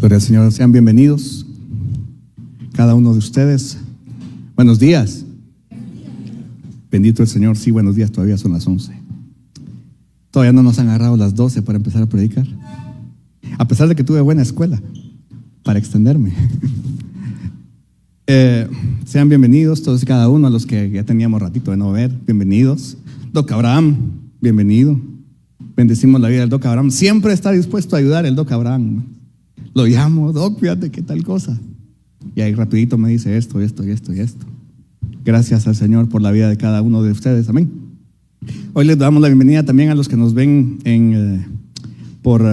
Gloria al Señor, sean bienvenidos cada uno de ustedes. Buenos días. Bendito el Señor. Sí, buenos días, todavía son las 11. Todavía no nos han agarrado las 12 para empezar a predicar, a pesar de que tuve buena escuela para extenderme. Sean bienvenidos todos y cada uno, a los que ya teníamos ratito de no ver. Bienvenidos. Doc Abraham, bienvenido. Bendecimos la vida del Doc Abraham. Siempre está dispuesto a ayudar el Doc Abraham. Lo llamo: Doc, fíjate qué tal cosa. Y ahí rapidito me dice esto. Gracias al Señor por la vida de cada uno de ustedes. Amén. Hoy les damos la bienvenida también a los que nos ven por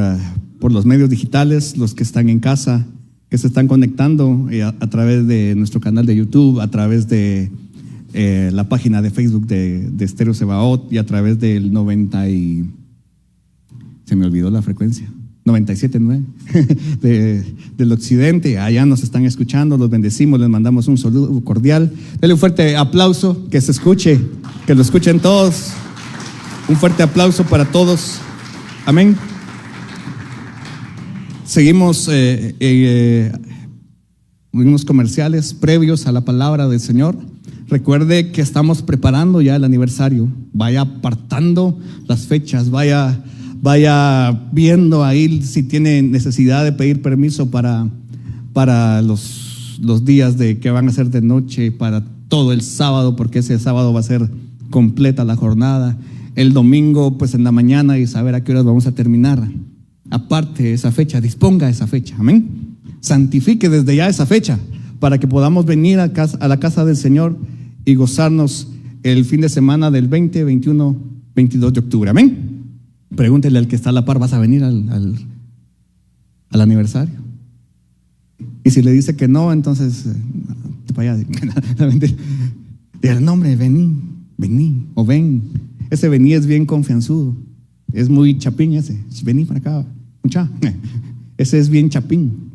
los medios digitales, los que están en casa, que se están conectando a través de nuestro canal de YouTube, a través de la página de Facebook de Estéreo Sebaot, y a través del 90 y... se me olvidó la frecuencia, 97.9 del occidente. Allá nos están escuchando, los bendecimos, les mandamos un saludo cordial. Denle un fuerte aplauso, que se escuche, que lo escuchen todos. Un fuerte aplauso para todos. Amén. Seguimos unos comerciales previos a la palabra del Señor. Recuerde que estamos preparando ya el aniversario. Vaya apartando las fechas, vaya viendo ahí si tiene necesidad de pedir permiso para los días de que van a ser de noche, para todo el sábado, porque ese sábado va a ser completa la jornada. El domingo, pues en la mañana, y saber a qué horas vamos a terminar. Aparte esa fecha, disponga esa fecha, amén. Santifique desde ya esa fecha para que podamos venir a la casa del Señor y gozarnos el fin de semana del 20, 21, 22 de octubre, amén. Pregúntele al que está a la par: ¿vas a venir al aniversario? Y si le dice que no, entonces vaya, diga el nombre: vení, o ven. Ese vení es bien confianzudo, es muy chapín ese. Vení para acá, mucha. Ese es bien chapín.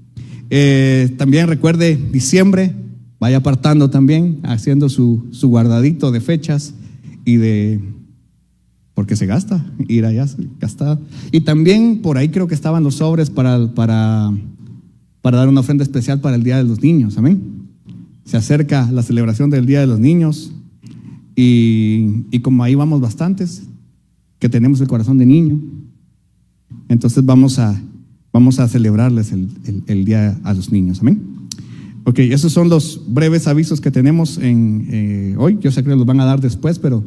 También recuerde, diciembre, vaya apartando también, haciendo su guardadito de fechas y porque se gasta, ir allá gastar. Y también por ahí creo que estaban los sobres para dar una ofrenda especial para el Día de los Niños, amén. Se acerca la celebración del Día de los Niños, y como ahí vamos bastantes que tenemos el corazón de niño, entonces vamos a celebrarles el Día a los Niños, amén. Ok, esos son los breves avisos que tenemos hoy. Yo sé que los van a dar después, pero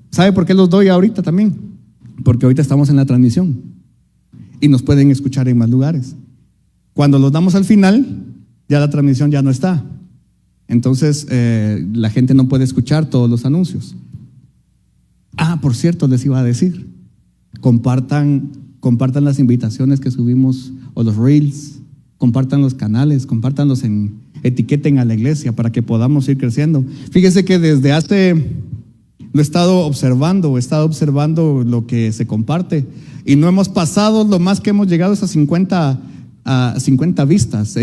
¿sabe por qué los doy ahorita también? Porque ahorita estamos en la transmisión y nos pueden escuchar en más lugares. Cuando los damos al final, ya la transmisión ya no está. Entonces la gente no puede escuchar todos los anuncios. Por cierto, les iba a decir, compartan las invitaciones que subimos, o los reels, compartan los canales, compártanlos, etiqueten a la iglesia para que podamos ir creciendo. Fíjese que desde lo he estado observando lo que se comparte, y no hemos pasado lo más que hemos llegado a 50 vistas,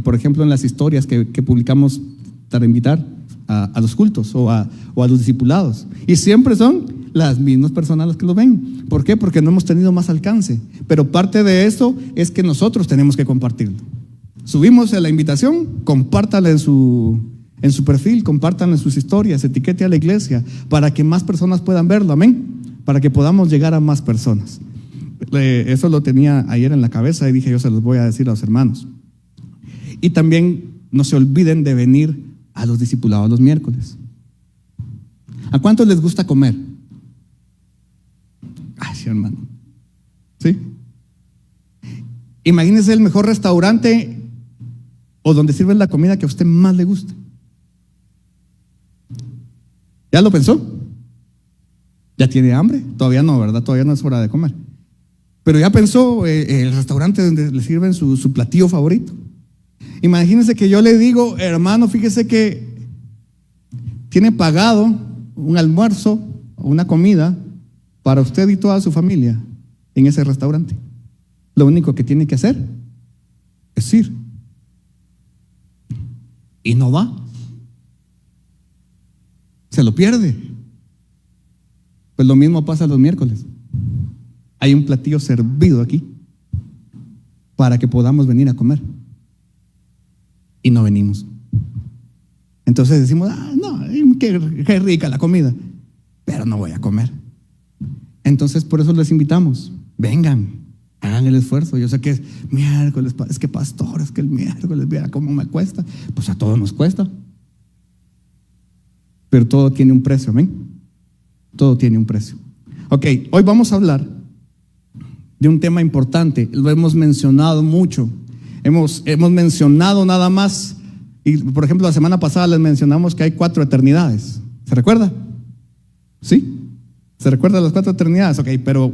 por ejemplo, en las historias que publicamos para invitar a los cultos o a los discipulados. Y siempre son las mismas personas las que lo ven. ¿Por qué? Porque no hemos tenido más alcance. Pero parte de eso es que nosotros tenemos que compartirlo. Subimos la invitación, compártala en su perfil, compártanlo en sus historias, etiquete a la iglesia para que más personas puedan verlo, amén, para que podamos llegar a más personas. Eso lo tenía ayer en la cabeza y dije: yo se los voy a decir a los hermanos. Y también no se olviden de venir a los discipulados los miércoles. ¿A cuántos les gusta comer? Sí, hermano. ¿Sí? Imagínense el mejor restaurante o donde sirven la comida que a usted más le gusta. ¿Ya lo pensó? ¿Ya tiene hambre? Todavía no, ¿verdad? Todavía no es hora de comer. Pero ya pensó el restaurante donde le sirven su platillo favorito. Imagínense que yo le digo: hermano, fíjese que tiene pagado un almuerzo o una comida para usted y toda su familia en ese restaurante. Lo único que tiene que hacer es ir. Y no va. Se lo pierde. Pues lo mismo pasa los miércoles. Hay un platillo servido aquí. para que podamos venir a comer. Y no venimos. Entonces decimos, no, qué rica la comida, pero no voy a comer. Entonces por eso les invitamos, vengan, hagan el esfuerzo. Yo sé que es miércoles, es que pastor, es que el miércoles, mira cómo me cuesta. Pues a todos nos cuesta. Pero todo tiene un precio, amén. Todo tiene un precio. Ok, hoy vamos a hablar de un tema importante. Lo hemos mencionado mucho. Hemos mencionado nada más. Y por ejemplo, la semana pasada les mencionamos que hay 4 eternidades. ¿Se recuerda? ¿Sí? ¿Se recuerda las 4 eternidades? Ok, pero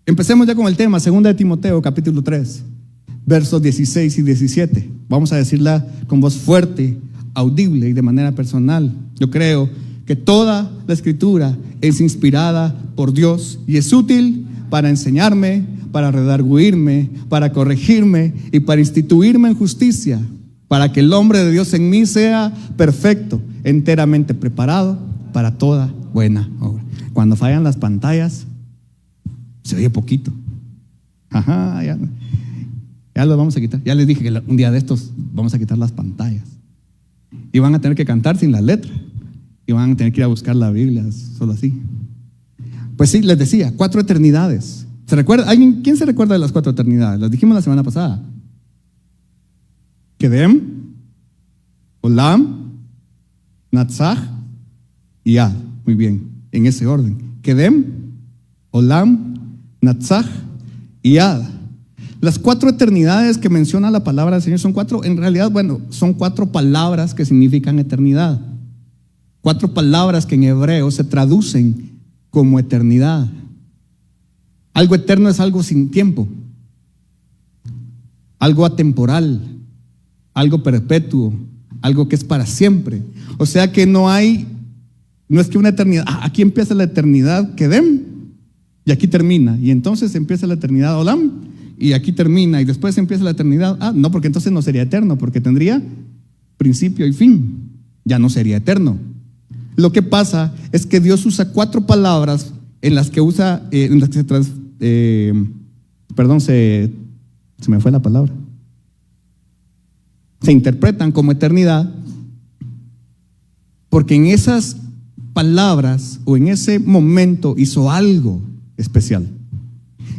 empecemos ya con el tema. 2 de Timoteo, capítulo 3, versos 16 y 17. Vamos a decirla con voz fuerte, audible y de manera personal. Yo creo que toda la escritura es inspirada por Dios y es útil para enseñarme, para redarguirme, para corregirme y para instituirme en justicia, para que el hombre de Dios en mí sea perfecto, enteramente preparado para toda buena obra. Cuando fallan las pantallas, se oye poquito. Ajá, ya lo vamos a quitar. Ya les dije que un día de estos vamos a quitar las pantallas. Y van a tener que cantar sin la letra. Y van a tener que ir a buscar la Biblia, solo así. Pues sí, les decía, 4 eternidades. ¿Se recuerda? ¿Quién se recuerda de las 4 eternidades? Las dijimos la semana pasada. Kedem, Olam, Natzach y Ad. Muy bien, en ese orden. Kedem, Olam, Natzach y Ad. Las 4 eternidades que menciona la palabra del Señor son 4, en realidad, son 4 palabras que significan eternidad. 4 palabras que en hebreo se traducen como eternidad. Algo eterno es algo sin tiempo, algo atemporal, algo perpetuo, algo que es para siempre. O sea que no es que una eternidad, aquí empieza la eternidad Kedem y aquí termina, y entonces empieza la eternidad Olam y aquí termina, y después empieza la eternidad. No, porque entonces no sería eterno, porque tendría principio y fin, ya no sería eterno. Lo que pasa es que Dios usa 4 palabras en las que se me fue la palabra. Se interpretan como eternidad, porque en esas palabras o en ese momento hizo algo especial.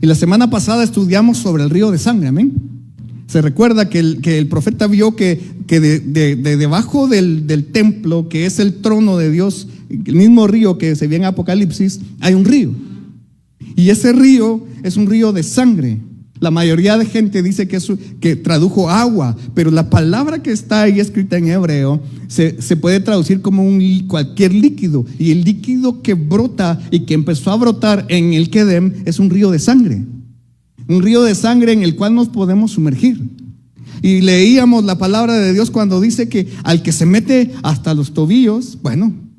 Y la semana pasada estudiamos sobre el río de sangre, amén. Se recuerda que el profeta vio que de debajo del templo, que es el trono de Dios, el mismo río que se ve en Apocalipsis, hay un río. Y ese río es un río de sangre. La mayoría de gente dice que tradujo agua, pero la palabra que está ahí escrita en hebreo se puede traducir como cualquier líquido. Y el líquido que brota y que empezó a brotar en el Kedem es un río de sangre. Un río de sangre en el cual nos podemos sumergir. Y leíamos la palabra de Dios cuando dice que al que se mete hasta los tobillos,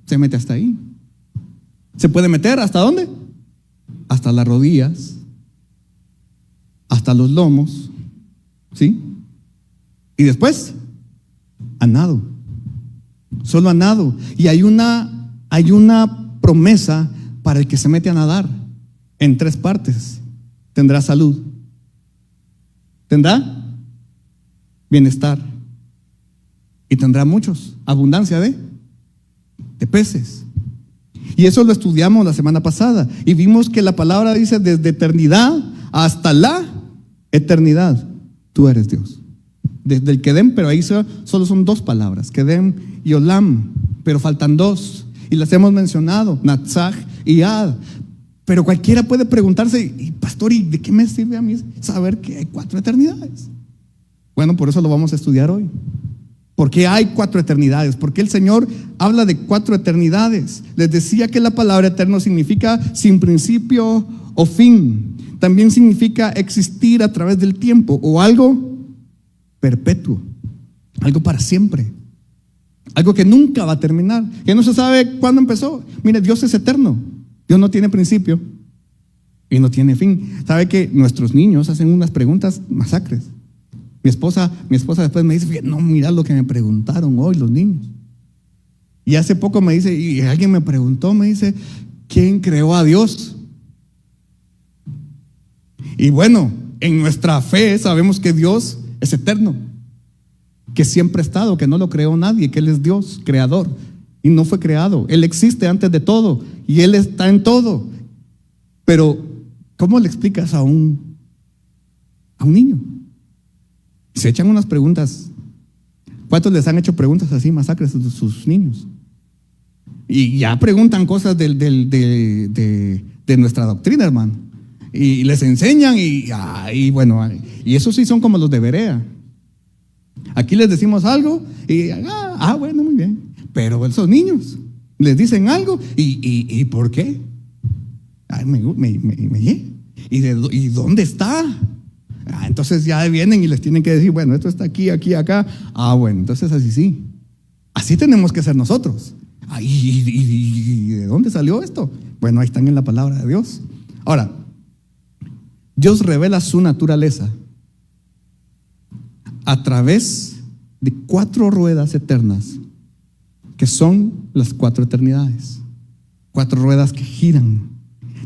se mete hasta ahí. ¿Se puede meter hasta dónde? Hasta las rodillas, hasta los lomos, ¿sí? Y después, a nado. Solo a nado. Y hay una promesa para el que se mete a nadar en 3 partes. Tendrá salud, tendrá bienestar y tendrá abundancia de peces. Y eso lo estudiamos la semana pasada y vimos que la palabra dice desde eternidad hasta la eternidad, tú eres Dios. Desde el Kedem, pero ahí solo son 2 palabras, Kedem y Olam, pero faltan 2 y las hemos mencionado, Natzach y Ad. Pero cualquiera puede preguntarse, y pastor, ¿y de qué me sirve a mí saber que hay 4 eternidades? Bueno, por eso lo vamos a estudiar hoy. ¿Por qué hay 4 eternidades? ¿Por qué el Señor habla de 4 eternidades? Les decía que la palabra eterno significa sin principio o fin. También significa existir a través del tiempo o algo perpetuo, algo para siempre, algo que nunca va a terminar, que no se sabe cuándo empezó. Mire, Dios es eterno. Dios no tiene principio y no tiene fin. ¿Sabe que nuestros niños hacen unas preguntas masacres? Mi esposa después me dice, no, mira lo que me preguntaron hoy los niños. Y hace poco me dice, y alguien me preguntó, me dice, ¿quién creó a Dios? Y bueno, en nuestra fe sabemos que Dios es eterno, que siempre ha estado, que no lo creó nadie, que Él es Dios, creador, y no fue creado. Él existe antes de todo y Él está en todo. Pero, ¿cómo le explicas a un niño? Se echan unas preguntas. ¿Cuántos les han hecho preguntas así, masacres a sus niños? Y ya preguntan cosas de nuestra doctrina, hermano. Y les enseñan y bueno, y esos sí son como los de Berea. Aquí les decimos algo y bueno, muy bien. Pero esos niños les dicen algo y ¿por qué? ¿Y dónde está? Entonces ya vienen y les tienen que decir, bueno, esto está aquí, aquí, acá. Bueno, entonces así sí. Así tenemos que ser nosotros. ¿Y de dónde salió esto? Bueno, ahí están en la palabra de Dios. Ahora, Dios revela su naturaleza a través de 4 ruedas eternas, que son las 4 eternidades. 4 ruedas que giran.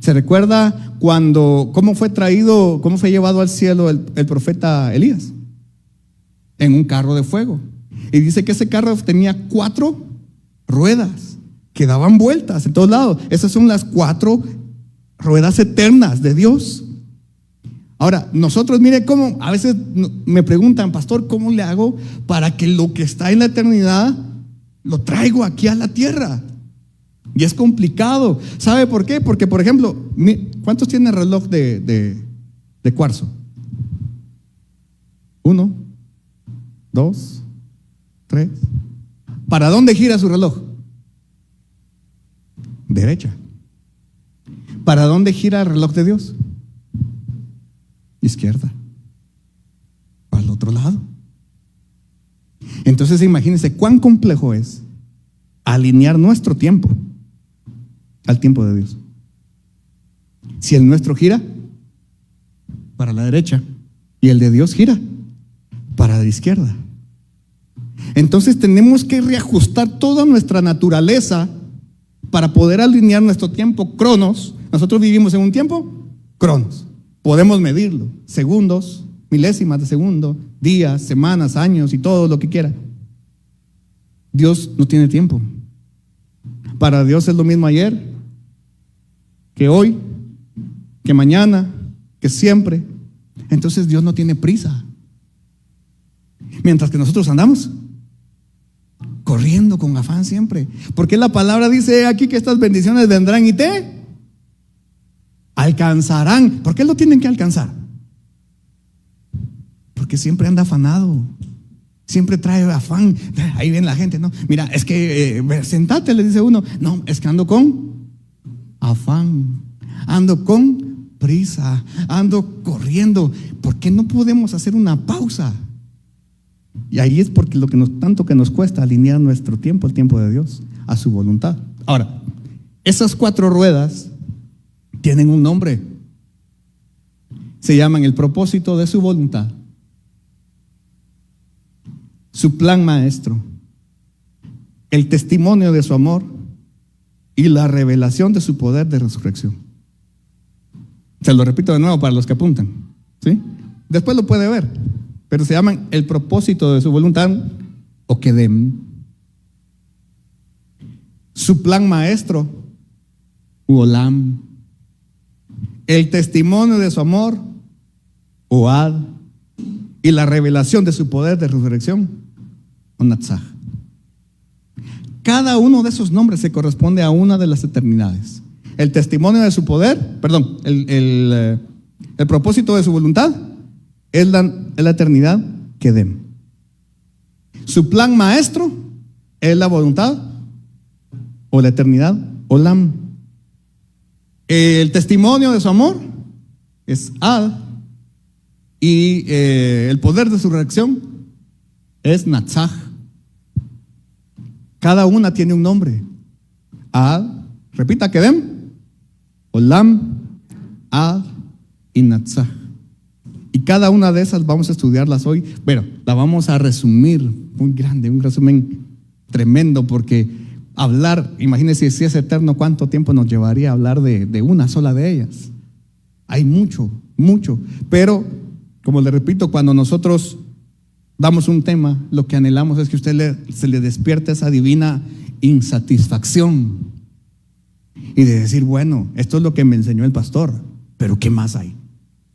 ¿Se recuerda cómo fue llevado al cielo el profeta Elías? En un carro de fuego. Y dice que ese carro tenía 4 ruedas que daban vueltas en todos lados. Esas son las 4 ruedas eternas de Dios. Ahora, nosotros, mire cómo, a veces me preguntan, pastor, ¿cómo le hago para que lo que está en la eternidad lo traigo aquí a la tierra? Y es complicado. ¿Sabe por qué? Porque, por ejemplo, ¿cuántos tienen reloj de cuarzo? 1, 2, 3. ¿Para dónde gira su reloj? Derecha. ¿Para dónde gira el reloj de Dios? Izquierda. Al otro lado. Entonces imagínense cuán complejo es alinear nuestro tiempo al tiempo de Dios. Si el nuestro gira para la derecha y el de Dios gira para la izquierda, entonces tenemos que reajustar toda nuestra naturaleza para poder alinear nuestro tiempo cronos. Nosotros vivimos en un tiempo cronos. Podemos medirlo, segundos, milésimas de segundo, días, semanas, años y todo lo que quiera. Dios no tiene tiempo. Para Dios es lo mismo ayer, que hoy, que mañana, que siempre. Entonces Dios no tiene prisa. Mientras que nosotros andamos corriendo con afán siempre. Porque la palabra dice aquí que estas bendiciones vendrán y te alcanzarán. ¿Por qué lo tienen que alcanzar? Porque siempre anda afanado. Siempre trae afán. Ahí viene la gente, ¿no? Mira, es que sentate, le dice uno. No, es que ando con afán. Ando con prisa. Ando corriendo. ¿Por qué no podemos hacer una pausa? Y ahí es porque tanto que nos cuesta alinear nuestro tiempo, el tiempo de Dios, a su voluntad. Ahora, esas 4 ruedas tienen un nombre. Se llaman el propósito de su voluntad, su plan maestro, el testimonio de su amor y la revelación de su poder de resurrección. Se lo repito de nuevo para los que apuntan, ¿sí? Después lo puede ver, pero se llaman el propósito de su voluntad o Kedem. Su plan maestro, Uolam. El testimonio de su amor, Oad, y la revelación de su poder de resurrección, Onatzah. Cada uno de esos nombres se corresponde a una de las eternidades. El testimonio de su poder, el propósito de su voluntad es la eternidad Kedem. Su plan maestro es la voluntad o la eternidad Olam. El testimonio de su amor es Ad, y el poder de su reacción es Natzach. Cada una tiene un nombre. Ad, repita, Kedem, Olam, Ad y Natzach. Y cada una de esas vamos a estudiarlas hoy, pero la vamos a resumir muy grande, un resumen tremendo, porque hablar, imagínense si es eterno, cuánto tiempo nos llevaría a hablar de una sola de ellas. Hay mucho, pero Como le repito, cuando nosotros damos un tema, lo que anhelamos es que se le despierte esa divina insatisfacción y de decir, bueno, esto es lo que me enseñó el pastor, pero ¿qué más hay?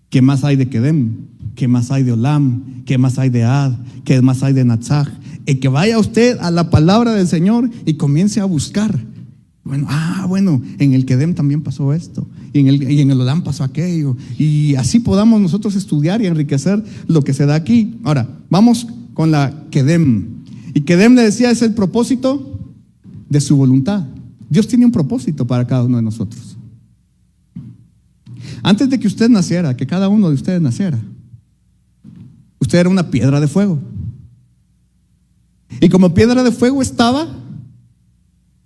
¿Qué más hay de Kedem? ¿Qué más hay de Olam? ¿Qué más hay de Ad? ¿Qué más hay de Natsaj? Y que vaya usted a la palabra del Señor y comience a buscar. Bueno, en el Kedem también pasó esto, y en el Olam pasó aquello, y así podamos nosotros estudiar y enriquecer lo que se da aquí. Ahora, vamos con la Kedem. Y Kedem, le decía, es el propósito de su voluntad. Dios tiene un propósito para cada uno de nosotros. Antes de que usted naciera, que cada uno de ustedes naciera, usted era una piedra de fuego. Y como piedra de fuego estaba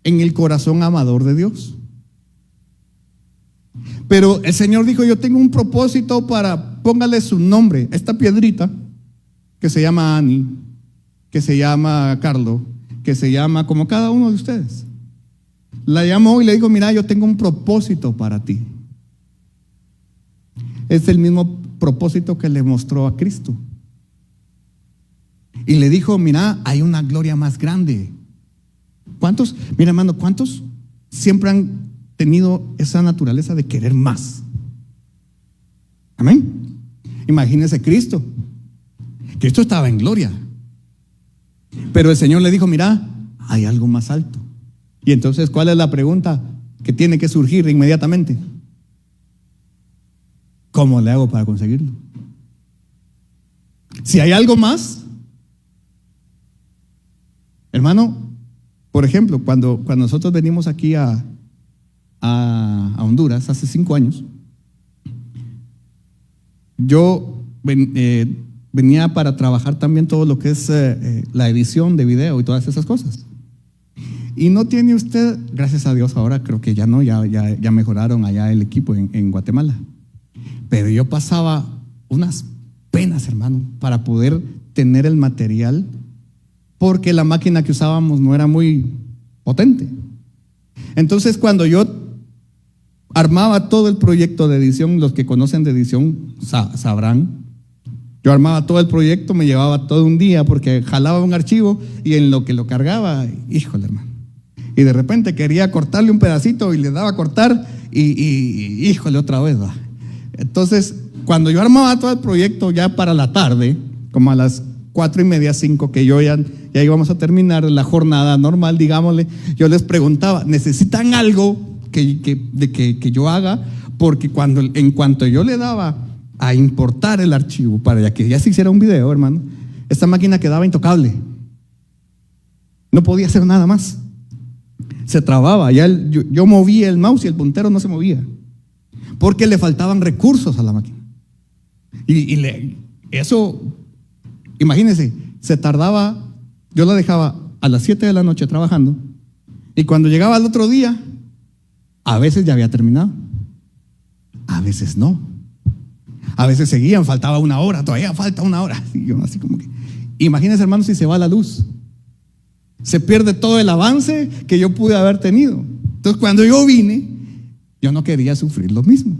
en el corazón amador de Dios. Pero el Señor dijo, yo tengo un propósito para, póngale su nombre, esta piedrita, que se llama Ani, que se llama Carlos, que se llama como cada uno de ustedes. La llamó y le dijo, mira, yo tengo un propósito para ti. Es el mismo propósito que le mostró a Cristo. Y le dijo, mira, hay una gloria más grande. ¿Cuántos, mira hermano, cuántos siempre han tenido esa naturaleza de querer más? Amén. Imagínense Cristo. Cristo estaba en gloria. Pero el Señor le dijo, mira, hay algo más alto. Y entonces, ¿cuál es la pregunta que tiene que surgir inmediatamente? ¿Cómo le hago para conseguirlo? Si hay algo más, hermano, por ejemplo, cuando nosotros venimos aquí a Honduras hace 5 años, yo venía para trabajar también todo lo que es la edición de video y todas esas cosas. Y no tiene usted, gracias a Dios ahora creo que ya no, ya mejoraron allá el equipo en Guatemala. Pero yo pasaba unas penas, hermano, para poder tener el material, porque la máquina que usábamos no era muy potente. Entonces, cuando yo armaba todo el proyecto de edición, los que conocen de edición sabrán, yo armaba todo el proyecto, me llevaba todo un día porque jalaba un archivo y en lo que lo cargaba, híjole, hermano. Y de repente quería cortarle un pedacito y le daba a cortar y híjole, otra vez, va. Entonces, cuando yo armaba todo el proyecto ya para la tarde, como a las 4:30, 5, que yo ya íbamos a terminar la jornada normal, digámosle, yo les preguntaba, ¿necesitan algo que yo haga? Porque en cuanto yo le daba a importar el archivo para que ya se hiciera un video, hermano, esta máquina quedaba intocable. No podía hacer nada más. Se trababa. Yo movía el mouse y el puntero no se movía, porque le faltaban recursos a la máquina. Eso, imagínense, se tardaba, yo la dejaba a las 7 de la noche trabajando, y cuando llegaba al otro día, a veces ya había terminado, a veces no. A veces seguían, faltaba 1 hora, todavía falta 1 hora. Y yo así como que, imagínense, hermanos, si se va la luz, se pierde todo el avance que yo pude haber tenido. Entonces, cuando yo vine, yo no quería sufrir lo mismo.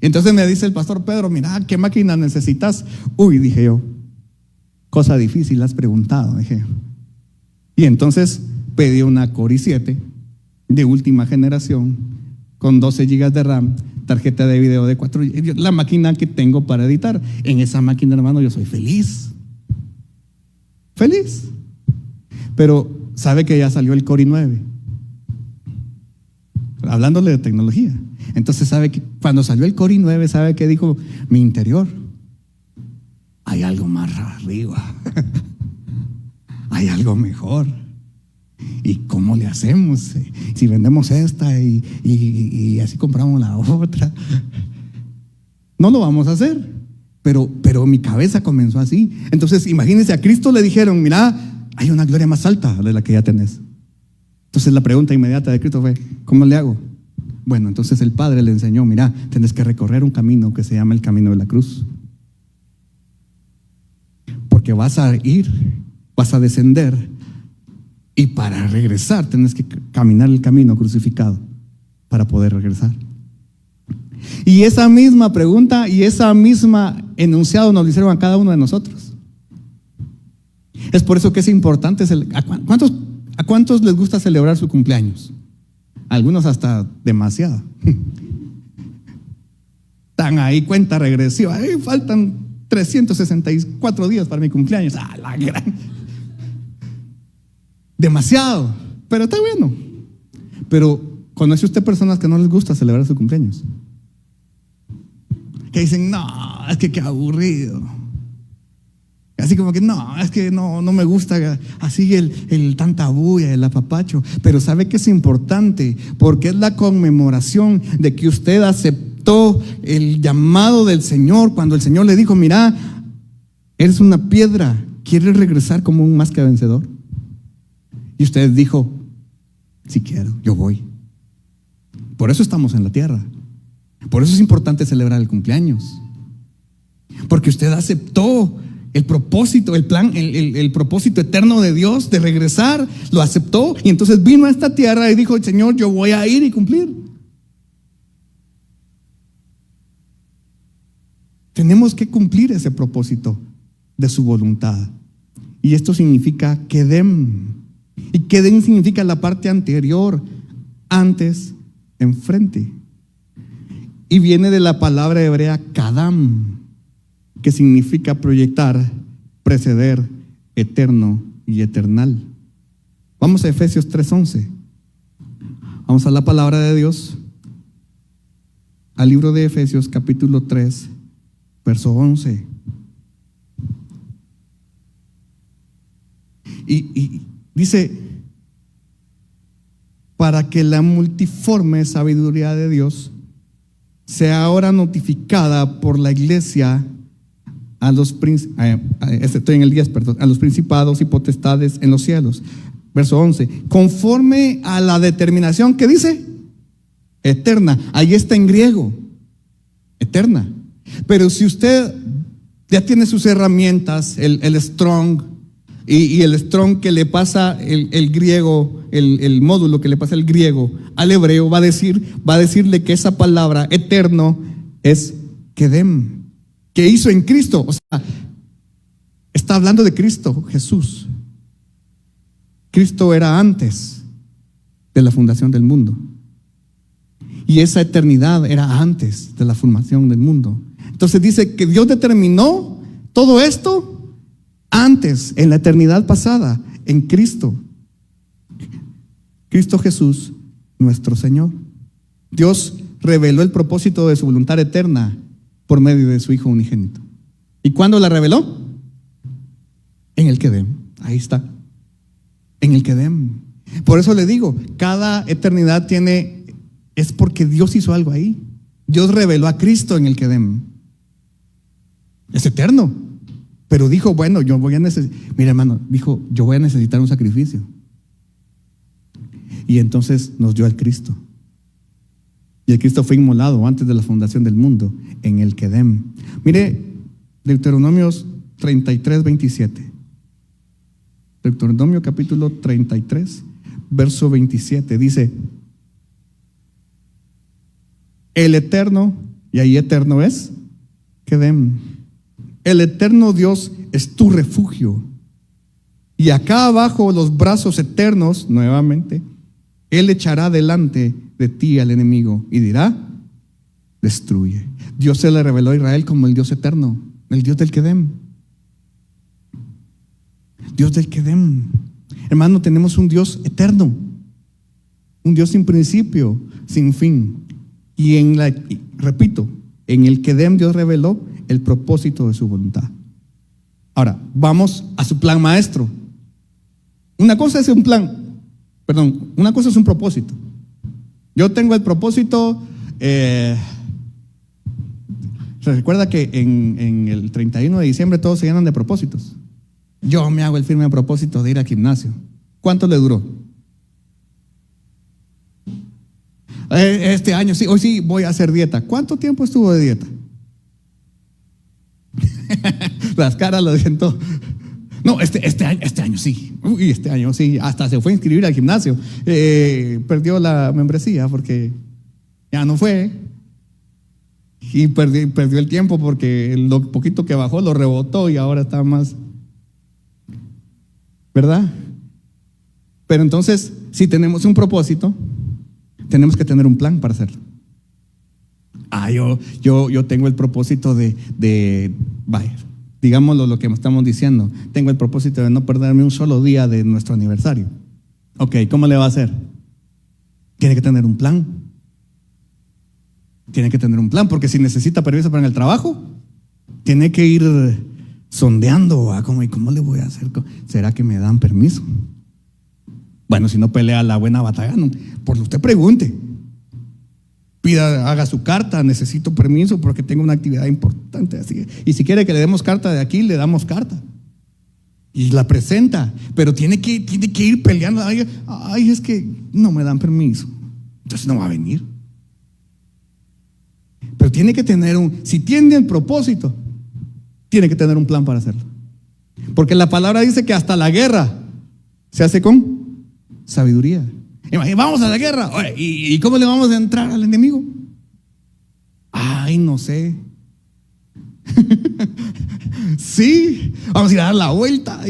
Entonces me dice el pastor Pedro, mira, ¿qué máquina necesitas? Uy, dije yo, cosa difícil has preguntado, dije. Y entonces pedí una Core i7 de última generación con 12 GB de RAM, tarjeta de video de 4, la máquina que tengo para editar. En esa máquina, hermano, yo soy feliz. Feliz. Pero sabe que ya salió el Core i9, hablándole de tecnología. Entonces sabe que cuando salió el Core i9, sabe que dijo mi interior, hay algo más arriba, hay algo mejor. ¿Y cómo le hacemos? Si vendemos esta y así compramos la otra, no lo vamos a hacer. Pero mi cabeza comenzó así. Entonces imagínense, a Cristo le dijeron, mira, hay una gloria más alta de la que ya tenés. Entonces la pregunta inmediata de Cristo fue, ¿cómo le hago? Bueno, entonces el Padre le enseñó, mira, tenés que recorrer un camino que se llama el camino de la cruz. Porque vas a ir, vas a descender, y para regresar tenés que caminar el camino crucificado para poder regresar. Y esa misma pregunta y esa misma enunciado nos lo hicieron a cada uno de nosotros. Es por eso que es importante. ¿A cuántos les gusta celebrar su cumpleaños? Algunos hasta demasiado. Están ahí, cuenta regresiva. Faltan 364 días para mi cumpleaños. La gran! Demasiado. Pero está bueno. Pero ¿conoce usted personas que no les gusta celebrar su cumpleaños? Que dicen, no, es que qué aburrido. Así como que no, es que no me gusta así el tanta bulla, el apapacho. Pero sabe que es importante porque es la conmemoración de que usted aceptó el llamado del Señor cuando el Señor le dijo, mira, eres una piedra, ¿quieres regresar como un más que vencedor? Y usted dijo, si quiero, yo voy. Por eso estamos en la tierra. Por eso es importante celebrar el cumpleaños. Porque usted aceptó el propósito, el plan, el propósito eterno de Dios de regresar, lo aceptó y entonces vino a esta tierra y dijo, Señor, yo voy a ir y cumplir. Tenemos que cumplir ese propósito de su voluntad. Y esto significa Kedem. Y Kedem significa la parte anterior, antes, enfrente. Y viene de la palabra hebrea Kadam, que significa proyectar, preceder, eterno y eternal. Vamos a Efesios 3:11. Vamos a la palabra de Dios, al libro de Efesios capítulo 3, verso 11. Y dice, para que la multiforme sabiduría de Dios sea ahora notificada por la iglesia a los principados y potestades en los cielos. Verso 11, conforme a la determinación que dice, eterna. Ahí está en griego, eterna. Pero si usted ya tiene sus herramientas, el Strong, y el Strong que le pasa el griego, el módulo que le pasa el griego al hebreo, va a decirle que esa palabra eterno es Kedem, que hizo en Cristo. O sea, está hablando de Cristo, Jesús. Cristo era antes de la fundación del mundo. Y esa eternidad era antes de la formación del mundo. Entonces dice que Dios determinó todo esto antes, en la eternidad pasada, en Cristo. Cristo Jesús, nuestro Señor. Dios reveló el propósito de su voluntad eterna por medio de su Hijo unigénito. ¿Y cuándo la reveló? En el Kedem. Ahí está. En el Kedem. Por eso le digo, cada eternidad es porque Dios hizo algo ahí. Dios reveló a Cristo en el Kedem. Es eterno. Pero dijo, bueno, yo voy a necesitar, mira hermano, dijo, yo voy a necesitar un sacrificio. Y entonces nos dio al Cristo. Y el Cristo fue inmolado antes de la fundación del mundo, en el Kedem. Mire, Deuteronomios 33, 27. Deuteronomio capítulo 33, verso 27, dice, el eterno, y ahí eterno es Kedem. El eterno Dios es tu refugio. Y acá abajo los brazos eternos, nuevamente, Él echará delante de ti al enemigo y dirá, destruye. Dios se le reveló a Israel como el Dios eterno, el Dios del Kedem. Dios del Kedem. Hermano, tenemos un Dios eterno, un Dios sin principio, sin fin. Y repito, en el Kedem Dios reveló el propósito de su voluntad. Ahora, vamos a su plan maestro. Una cosa es un propósito. Yo tengo el propósito, se recuerda que en el 31 de diciembre todos se llenan de propósitos. Yo me hago el firme propósito de ir al gimnasio. ¿Cuánto le duró? Este año sí, hoy sí voy a hacer dieta. ¿Cuánto tiempo estuvo de dieta? Las caras lo dicen todo. No, este año sí. Uy, este año sí. Hasta se fue a inscribir al gimnasio. Perdió la membresía porque ya no fue. Y perdió el tiempo porque lo poquito que bajó lo rebotó y ahora está más, ¿verdad? Pero entonces, si tenemos un propósito, tenemos que tener un plan para hacerlo. Yo tengo el propósito vaya, digámoslo lo que estamos diciendo. Tengo el propósito de no perderme un solo día de nuestro aniversario. Ok, ¿cómo le va a hacer? Tiene que tener un plan. Tiene que tener un plan, porque si necesita permiso para el trabajo, tiene que ir sondeando. ¿Cómo le voy a hacer? ¿Será que me dan permiso? Bueno, si no pelea la buena batalla, no, por usted pregunte. Haga su carta, necesito permiso porque tengo una actividad importante. Así. Y si quiere que le demos carta de aquí, le damos carta. Y la presenta, pero tiene que ir peleando. Ay, es que no me dan permiso. Entonces no va a venir. Pero tiene que tener si tiene el propósito, tiene que tener un plan para hacerlo. Porque la palabra dice que hasta la guerra se hace con sabiduría. Imagínate, vamos a la guerra. Oye, ¿y cómo le vamos a entrar al enemigo? Ay, no sé. Sí, vamos a ir a dar la vuelta,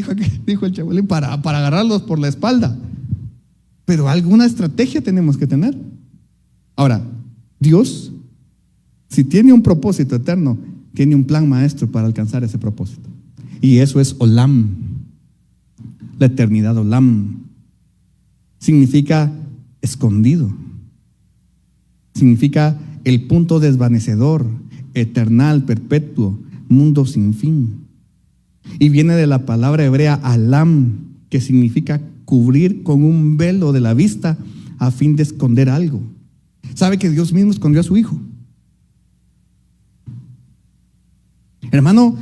dijo el chavalín, para agarrarlos por la espalda. Pero alguna estrategia tenemos que tener. Ahora, Dios, si tiene un propósito eterno, tiene un plan maestro para alcanzar ese propósito. Y eso es Olam. La eternidad Olam significa escondido. Significa el punto desvanecedor, eternal, perpetuo, mundo sin fin. Y viene de la palabra hebrea alam, que significa cubrir con un velo de la vista a fin de esconder algo. ¿Sabe que Dios mismo escondió a su Hijo? Hermano,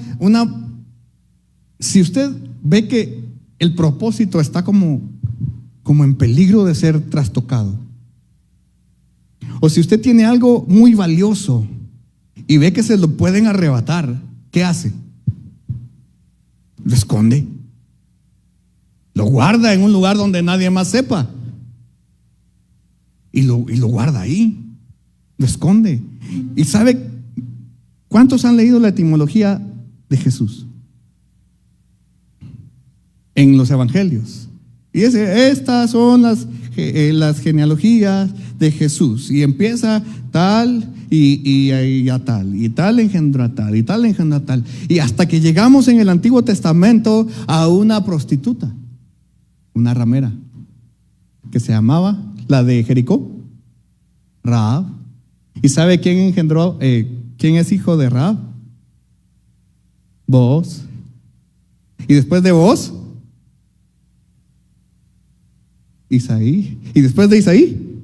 si usted ve que el propósito está como en peligro de ser trastocado, o si usted tiene algo muy valioso y ve que se lo pueden arrebatar, ¿qué hace? Lo esconde. Lo guarda en un lugar donde nadie más sepa. Y lo guarda ahí. Lo esconde. ¿Y sabe cuántos han leído la etimología de Jesús? En los evangelios. Y estas son las genealogías de Jesús. Y empieza tal y a tal. Y tal engendró a tal. Y tal engendró a tal. Y hasta que llegamos en el Antiguo Testamento a una prostituta. Una ramera. Que se llamaba la de Jericó. Rahab. ¿Y sabe quién engendró? ¿Quién es hijo de Rahab? Booz. Y después de Booz, Isaí. Y después de Isaí,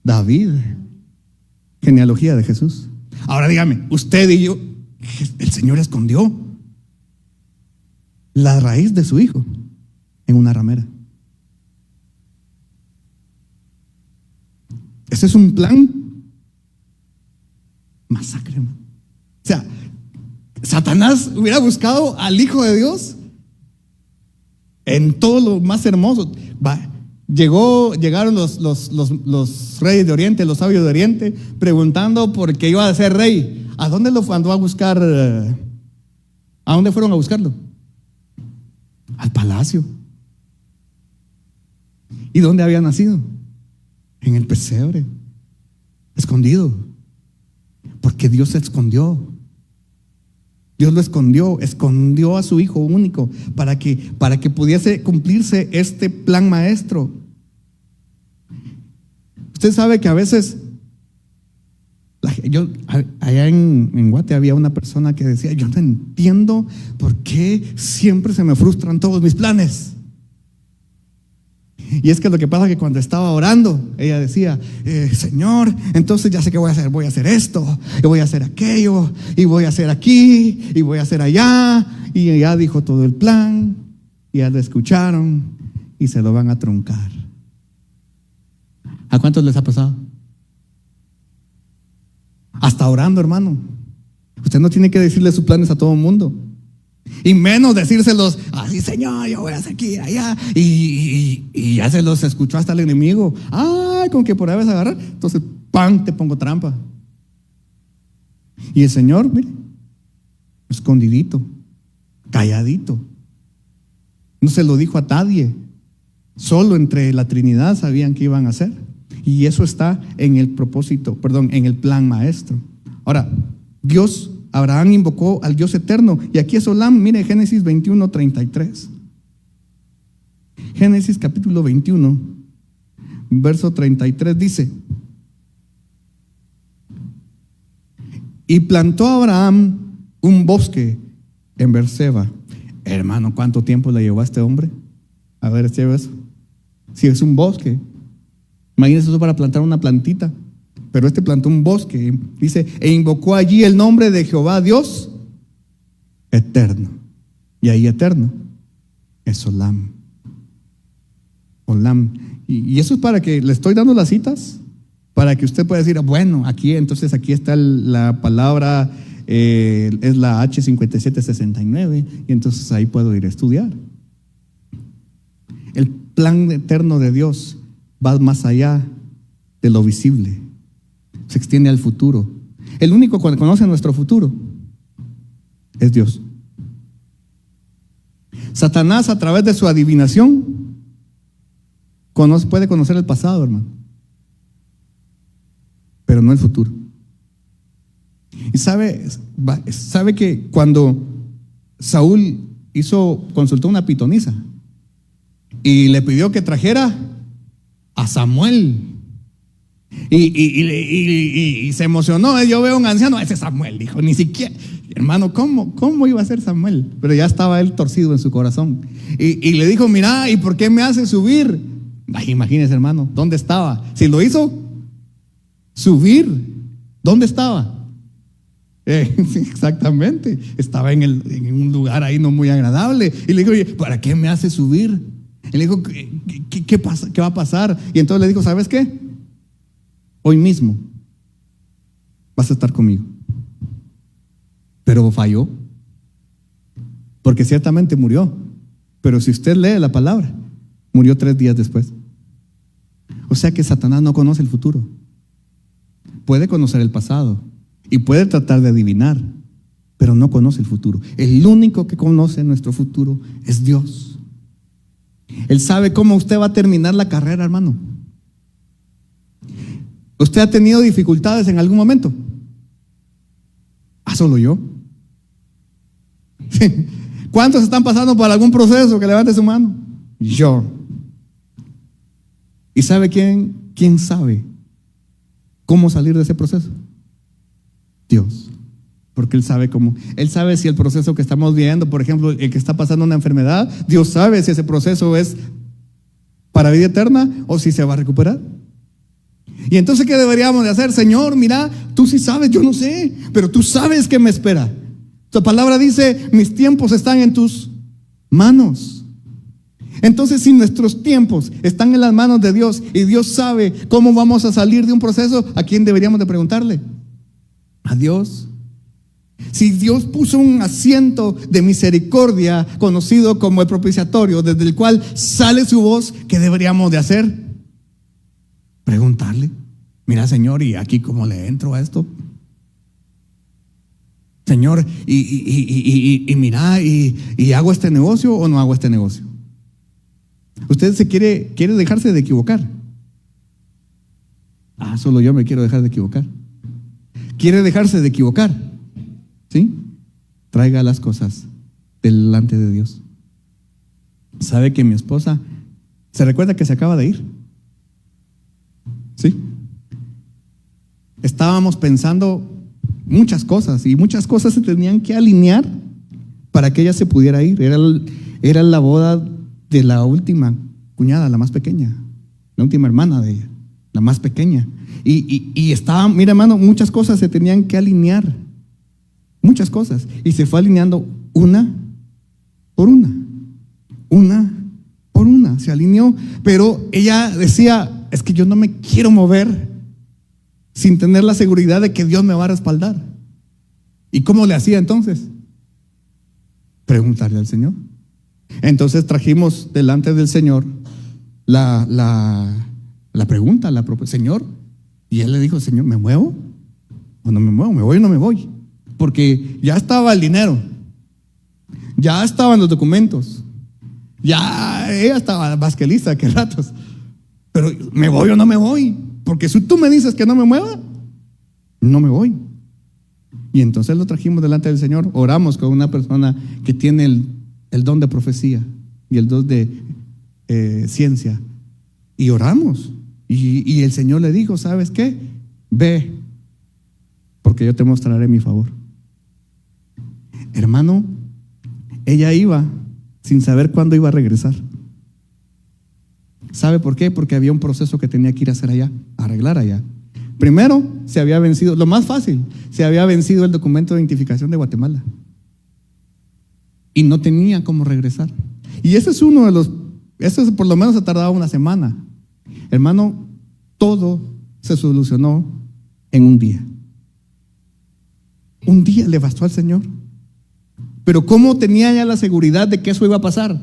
David. Genealogía de Jesús. Ahora dígame, usted y yo, el Señor escondió la raíz de su hijo en una ramera. Ese es un plan masacre. O sea, Satanás hubiera buscado al Hijo de Dios en todo lo más hermoso. Llegaron los reyes de Oriente, los sabios de Oriente, preguntando por qué iba a ser rey. ¿A dónde lo mandó a buscar? ¿A dónde fueron a buscarlo? Al palacio. ¿Y dónde había nacido? En el pesebre, escondido. Porque Dios se escondió. Dios lo escondió a su Hijo único para que pudiese cumplirse este plan maestro. Usted sabe que a veces, allá en Guate había una persona que decía: yo no entiendo por qué siempre se me frustran todos mis planes. Y es que lo que pasa es que cuando estaba orando, ella decía: Señor, entonces ya sé qué voy a hacer esto, y voy a hacer aquello, y voy a hacer aquí, y voy a hacer allá. Y ella dijo todo el plan, y ya lo escucharon, y se lo van a truncar. ¿A cuántos les ha pasado? Hasta orando, hermano. Usted no tiene que decirle sus planes a todo el mundo. Y menos decírselos así: Señor, yo voy a hacer aquí, allá. Y ya se los escuchó hasta el enemigo. Ay, con que por ahí vas a agarrar, entonces ¡pam!, te pongo trampa. Y el Señor, mire, escondidito, calladito. No se lo dijo a nadie. Solo entre la Trinidad sabían qué iban a hacer. Y eso está en el propósito, en el plan maestro. Ahora, Abraham invocó al Dios eterno. Y aquí es Olam, mire Génesis 21:33. Génesis capítulo 21, verso 33 dice: y plantó Abraham un bosque en Berseba. Hermano, ¿cuánto tiempo le llevó a este hombre? A ver, lleva eso. Si es un bosque, imagínese eso para plantar una plantita. Pero este plantó un bosque, dice, e invocó allí el nombre de Jehová Dios eterno. Y ahí eterno es Olam. Olam. Y eso es para que le estoy dando las citas, para que usted pueda decir, bueno, aquí está la palabra, es la H5769, y entonces ahí puedo ir a estudiar. El plan eterno de Dios va más allá de lo visible, se extiende al futuro. El único que conoce nuestro futuro es Dios. Satanás, a través de su adivinación, puede conocer el pasado, hermano, pero no el futuro. Y sabe que cuando Saúl consultó a una pitonisa y le pidió que trajera a Samuel, y se emocionó. Yo veo a un anciano, ese es Samuel, dijo, ni siquiera, hermano, ¿cómo iba a ser Samuel? Pero ya estaba él torcido en su corazón. Y le dijo, mira, ¿y por qué me hace subir? Ay, imagínese, hermano, ¿dónde estaba? Si lo hizo subir, ¿dóde estaba? Sí, exactamente, estaba en un lugar ahí no muy agradable. Y le dijo, oye, ¿para qué me hace subir? Y le dijo, ¿qué pasa? ¿Qué va a pasar? Y entonces le dijo, ¿sabes qué? Hoy mismo vas a estar conmigo. Pero falló, porque ciertamente murió. Pero si usted lee la palabra, murió 3 días después. O sea que Satanás no conoce el futuro. Puede conocer el pasado y puede tratar de adivinar, pero no conoce el futuro. El único que conoce nuestro futuro es Dios. Él sabe cómo usted va a terminar la carrera, hermano. ¿Usted ha tenido dificultades en algún momento? ¿Solo yo? ¿Cuántos están pasando por algún proceso? Que levante su mano. Yo. ¿Y sabe quién sabe cómo salir de ese proceso? Dios. Porque Él sabe cómo. Él sabe si el proceso que estamos viendo, por ejemplo, el que está pasando una enfermedad, Dios sabe si ese proceso es para vida eterna o si se va a recuperar. Y entonces, ¿qué deberíamos de hacer? Señor, mira, tú sí sabes, yo no sé, pero tú sabes que me espera. Tu palabra dice, mis tiempos están en tus manos. Entonces, si nuestros tiempos están en las manos de Dios y Dios sabe cómo vamos a salir de un proceso, ¿a quién deberíamos de preguntarle? A Dios. Si Dios puso un asiento de misericordia conocido como el propiciatorio, desde el cual sale su voz, ¿qué deberíamos de hacer? Preguntarle, mira, Señor, ¿y aquí cómo le entro a esto? Señor, y mira, ¿y hago este negocio o no hago este negocio? Usted quiere dejarse de equivocar. Solo yo me quiero dejar de equivocar. ¿Quiere dejarse de equivocar? ¿Sí? Traiga las cosas delante de Dios. ¿Sabe que mi esposa se recuerda que se acaba de ir? ¿Sí? Estábamos pensando muchas cosas y muchas cosas se tenían que alinear para que ella se pudiera ir. Era la boda de la última cuñada, la más pequeña, la última hermana de ella, la más pequeña. Y estaba, mira, hermano, muchas cosas se tenían que alinear, muchas cosas, y se fue alineando una por una, se alineó. Pero ella decía, es que yo no me quiero mover sin tener la seguridad de que Dios me va a respaldar. ¿Y cómo le hacía entonces? Preguntarle al Señor. Entonces trajimos delante del Señor la pregunta, Señor. Y él le dijo, Señor, ¿me muevo o no me muevo? ¿Me voy o no me voy? porque ya estaba el dinero, ya estaban los documentos, ya ella estaba más que lista, que ratos. Pero ¿me voy o no me voy? Porque si tú me dices que no me mueva, no me voy. Y entonces lo trajimos delante del Señor. Oramos con una persona que tiene el don de profecía y el don de ciencia. Y oramos. Y el Señor le dijo, ¿sabes qué? Ve, porque yo te mostraré mi favor. Hermano, ella iba sin saber cuándo iba a regresar. ¿Sabe por qué? Porque había un proceso que tenía que ir a hacer allá, a arreglar allá. Primero, se había vencido, lo más fácil, se había vencido el documento de identificación de Guatemala. Y no tenía cómo regresar. Y ese es uno de los, eso por lo menos ha tardado una semana. Hermano, todo se solucionó en un día. Un día le bastó al Señor. Pero ¿cómo tenía ya la seguridad de que eso iba a pasar?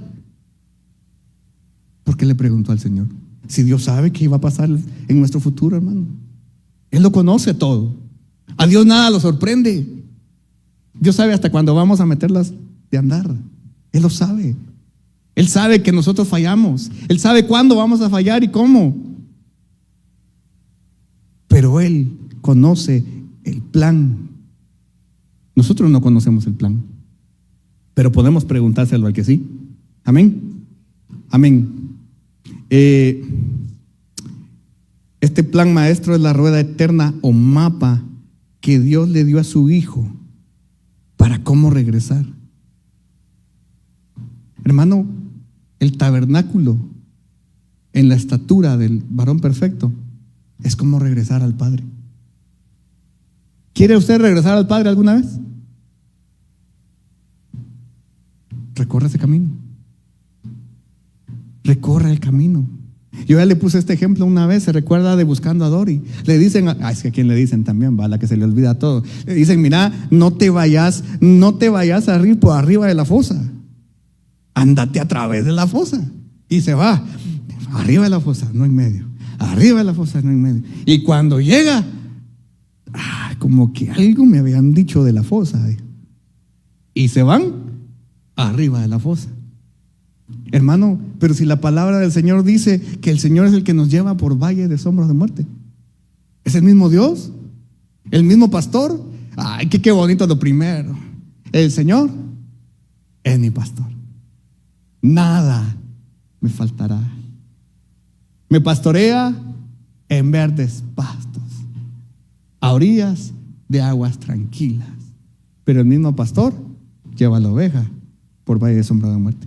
Porque le preguntó al Señor. Si Dios sabe que iba a pasar en nuestro futuro, hermano. Él lo conoce todo. A Dios nada lo sorprende. Dios sabe hasta cuándo vamos a meterlas de andar. Él lo sabe. Él sabe que nosotros fallamos. Él sabe cuándo vamos a fallar y cómo. Pero Él conoce el plan. Nosotros no conocemos el plan, pero podemos preguntárselo al que sí. Amén. Amén. Este plan maestro es la rueda eterna o mapa que Dios le dio a su Hijo para cómo regresar. Hermano, el tabernáculo en la estatura del varón perfecto es como regresar al Padre. ¿Quiere usted regresar al Padre alguna vez? Recorre ese camino. Recorre el camino. Yo ya le puse este ejemplo una vez, se recuerda de Buscando a Dory. Le dicen, es que a quien le dicen también, va, la que se le olvida todo. Le dicen, mira, no te vayas por arriba de la fosa. Ándate a través de la fosa. Y se va, arriba de la fosa, no en medio. Arriba de la fosa, no en medio. Y cuando llega, como que algo me habían dicho de la fosa. Y se van arriba de la fosa. Hermano, pero si la palabra del Señor dice que el Señor es el que nos lleva por valle de sombras de muerte, es el mismo Dios, el mismo pastor. Ay, qué bonito lo primero. El Señor es mi pastor. Nada me faltará. Me pastorea en verdes pastos, a orillas de aguas tranquilas. Pero el mismo pastor lleva a la oveja por valle de sombra de muerte.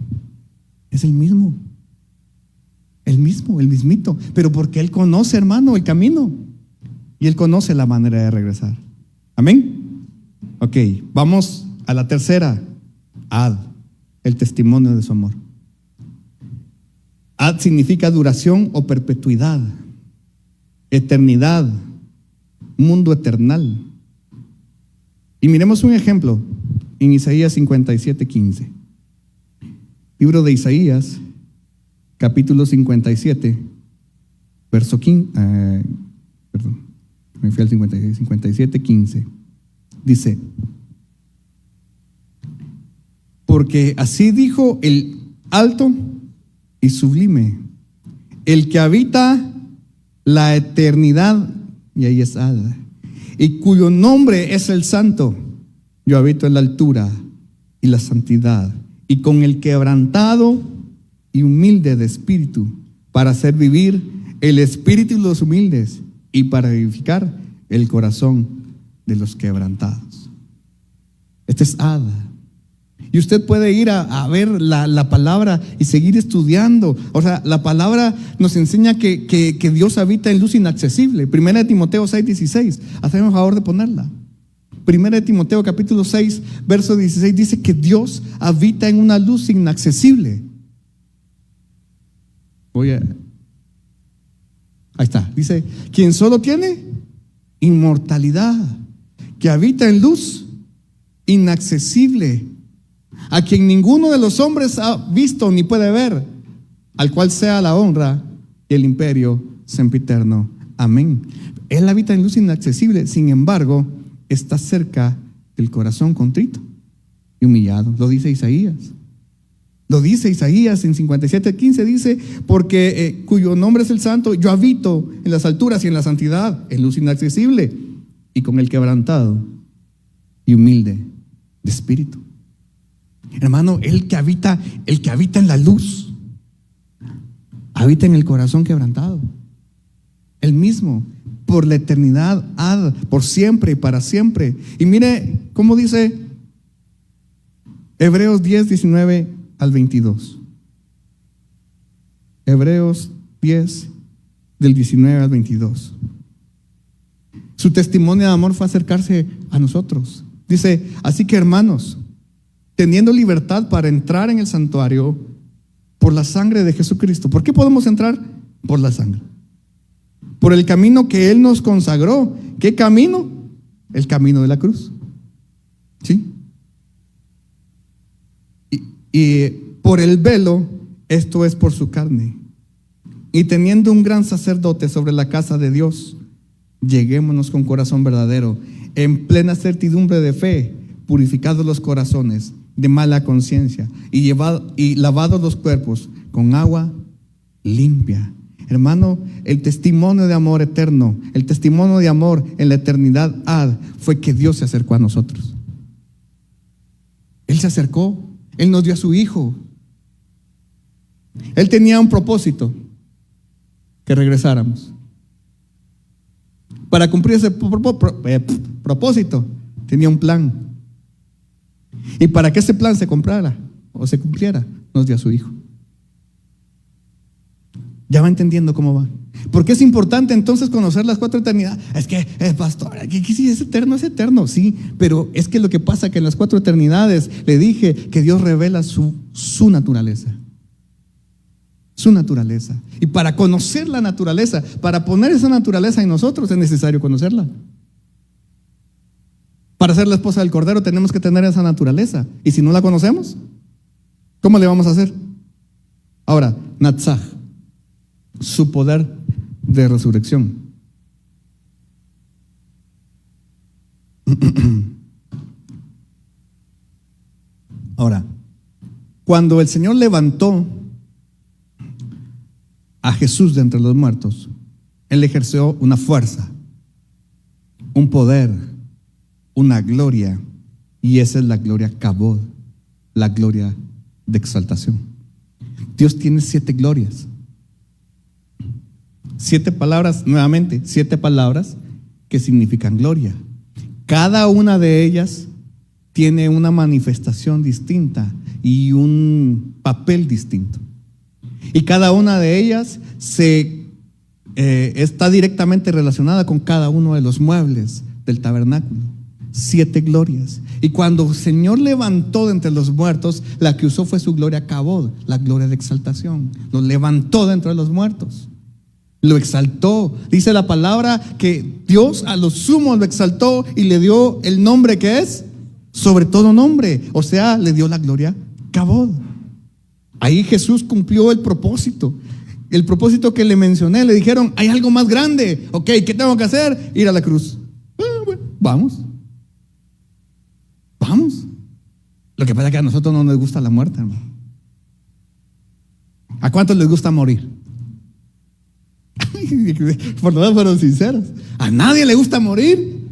Es el mismo, el mismito. Pero porque Él conoce, hermano, el camino. Y Él conoce la manera de regresar. Amén. Ok, vamos a la tercera. Ad, el testimonio de su amor. Ad significa duración o perpetuidad, eternidad, mundo eternal. Y miremos un ejemplo en Isaías 57:15. Libro de Isaías, capítulo 57, verso 15, perdón, me fui al 57:15. Dice, porque así dijo el alto y sublime, el que habita la eternidad, y ahí es Ad, y cuyo nombre es el Santo. Yo habito en la altura y la santidad, y con el quebrantado y humilde de espíritu, para hacer vivir el espíritu de los humildes y para vivificar el corazón de los quebrantados. Este es Ad. Y usted puede ir a ver la palabra y seguir estudiando. O sea, la palabra nos enseña que Dios habita en luz inaccesible. 1 Timoteo 6:16. Hacemos favor de ponerla. 1 Timoteo capítulo 6, verso 16 dice que Dios habita en una luz inaccesible. Ahí está, dice, quien solo tiene inmortalidad, que habita en luz inaccesible, a quien ninguno de los hombres ha visto ni puede ver, al cual sea la honra y el imperio sempiterno. Amén. Él habita en luz inaccesible, sin embargo, está cerca del corazón contrito y humillado. Lo dice Isaías. Lo dice Isaías en 57:15, dice, porque cuyo nombre es el santo, yo habito en las alturas y en la santidad, en luz inaccesible, y con el quebrantado y humilde de espíritu. Hermano, el que habita en la luz, habita en el corazón quebrantado. Él mismo, por la eternidad, por siempre y para siempre. Y mire cómo dice Hebreos 10, 19 al 22. Hebreos 10, del 19 al 22. Su testimonio de amor fue acercarse a nosotros. Dice, así que hermanos, teniendo libertad para entrar en el santuario por la sangre de Jesucristo. ¿Por qué podemos entrar? Por la sangre. Por el camino que Él nos consagró. ¿Qué camino? El camino de la cruz. ¿Sí? Y por el velo, esto es por su carne. Y teniendo un gran sacerdote sobre la casa de Dios, lleguémonos con corazón verdadero, en plena certidumbre de fe, purificados los corazones de mala conciencia y lavados los cuerpos con agua limpia. Hermano, el testimonio de amor eterno, el testimonio de amor en la eternidad fue que Dios se acercó a nosotros. Él se acercó, Él nos dio a su Hijo. Él tenía un propósito, que regresáramos. Para cumplir ese propósito, tenía un plan. Y para que ese plan se comprara o se cumpliera, nos dio a su Hijo. Ya va entendiendo cómo va. ¿Por qué es importante entonces conocer las cuatro eternidades? Es que, pastor, que sí, es eterno, sí. Pero es que lo que pasa es que en las cuatro eternidades le dije que Dios revela su naturaleza. Su naturaleza. Y para conocer la naturaleza, para poner esa naturaleza en nosotros, es necesario conocerla. Para ser la esposa del Cordero tenemos que tener esa naturaleza. Y si no la conocemos, ¿cómo le vamos a hacer? Ahora, Natsaj, su poder de resurrección. Ahora, cuando el Señor levantó a Jesús de entre los muertos, Él ejerció una fuerza, un poder, una gloria, y esa es la gloria Kabod, la gloria de exaltación. Dios tiene 7 glorias. 7 palabras, nuevamente, 7 palabras que significan gloria. Cada una de ellas tiene una manifestación distinta y un papel distinto. Y cada una de ellas está directamente relacionada con cada uno de los muebles del tabernáculo. 7 glorias. Y cuando el Señor levantó de entre los muertos, la que usó fue su gloria Kabod, la gloria de exaltación. Lo levantó de entre los muertos. Lo exaltó. Dice la palabra que Dios a lo sumo lo exaltó y le dio el nombre que es sobre todo nombre. O sea, le dio la gloria Kabod. Ahí Jesús cumplió el propósito. El propósito que le mencioné. Le dijeron, hay algo más grande. Ok, ¿qué tengo que hacer? Ir a la cruz. Bueno, vamos. Lo que pasa es que a nosotros no nos gusta la muerte, hermano. ¿A cuántos les gusta morir? Por lo menos fueron sinceros. A nadie le gusta morir.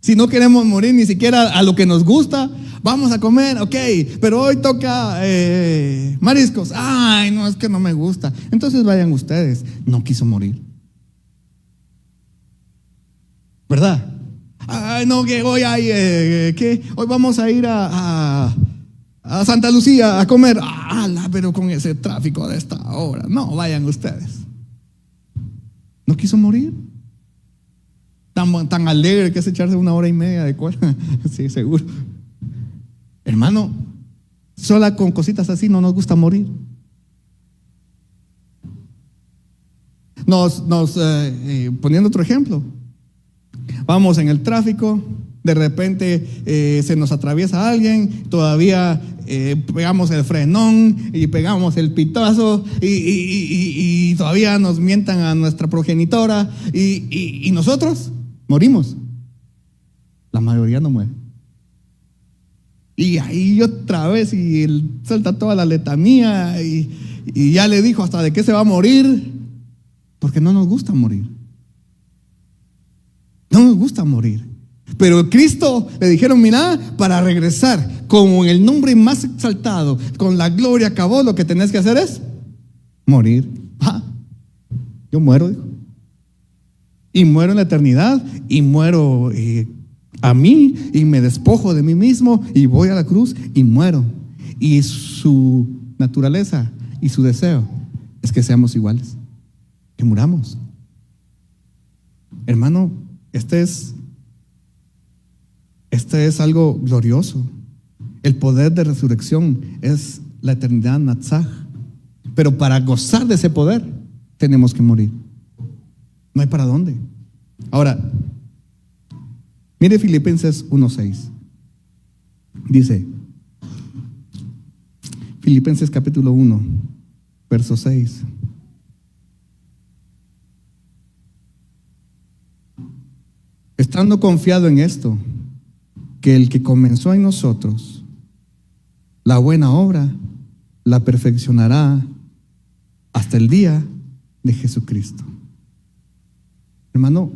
Si no queremos morir ni siquiera a lo que nos gusta, vamos a comer, ok, pero hoy toca mariscos. Ay, no, es que no me gusta. Entonces vayan ustedes. No quiso morir, ¿verdad? Ay, no, que hoy hay, hoy vamos a ir a Santa Lucía a comer. Pero con ese tráfico de esta hora. No, vayan ustedes. No quiso morir. Tan alegre que es echarse 1 hora y media de cola. Sí, seguro. Hermano, sola con cositas así no nos gusta morir. Poniendo otro ejemplo, vamos en el tráfico, de repente se nos atraviesa alguien, todavía pegamos el frenón y pegamos el pitazo y todavía nos mientan a nuestra progenitora y nosotros morimos. La mayoría no muere. Y ahí otra vez, y él suelta toda la letanía, y ya le dijo hasta de qué se va a morir, porque no nos gusta morir. No nos gusta morir. Pero Cristo le dijeron, mira, para regresar con el nombre más exaltado, con la gloria acabó, lo que tenés que hacer es morir. Yo muero, dijo. Y muero en la eternidad, y muero a mí, y me despojo de mí mismo, y voy a la cruz, y muero. Y su naturaleza y su deseo es que seamos iguales, que muramos. Hermano, este es algo glorioso. El poder de resurrección es la eternidad Natsaj. Pero para gozar de ese poder tenemos que morir. No hay para dónde. Ahora, mire Filipenses 1:6. Dice, Filipenses capítulo 1, verso 6. Estando confiado en esto, que el que comenzó en nosotros la buena obra, la perfeccionará hasta el día de Jesucristo. Hermano,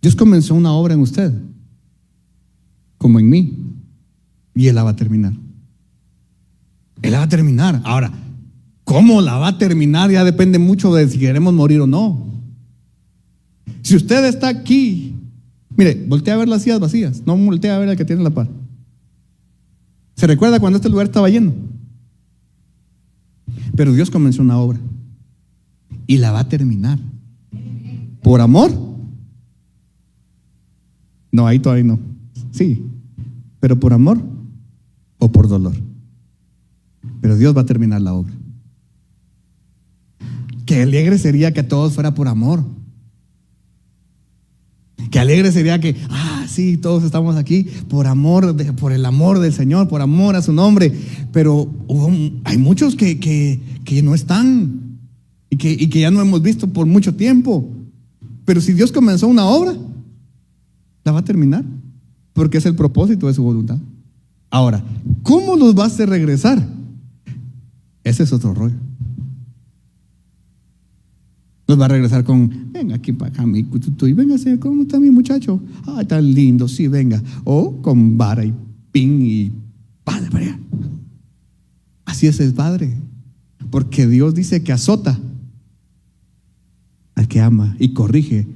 Dios comenzó una obra en usted, como en mí, y Él la va a terminar. Él la va a terminar. Ahora, ¿cómo la va a terminar? Ya depende mucho de si queremos morir o no. Si usted está aquí, mire, voltea a ver las sillas vacías, no voltea a ver al que tiene la par. ¿Se recuerda cuando este lugar estaba lleno? Pero Dios comenzó una obra y la va a terminar. ¿Por amor? No, ahí todavía no. Sí, pero ¿por amor o por dolor? Pero Dios va a terminar la obra. Qué alegre sería que todo fuera por amor. Qué alegre sería que, sí, todos estamos aquí por amor, por el amor del Señor, por amor a su nombre. Pero hay muchos que no están y que ya no hemos visto por mucho tiempo. Pero si Dios comenzó una obra, la va a terminar, porque es el propósito de su voluntad. Ahora, ¿cómo los va a hacer regresar? Ese es otro rollo. Nos va a regresar con, venga aquí para acá, mi cututu, y venga, ¿cómo está mi muchacho? Tan lindo, sí, venga. O con vara y pin y padre para allá. Así es el Padre, porque Dios dice que azota al que ama y corrige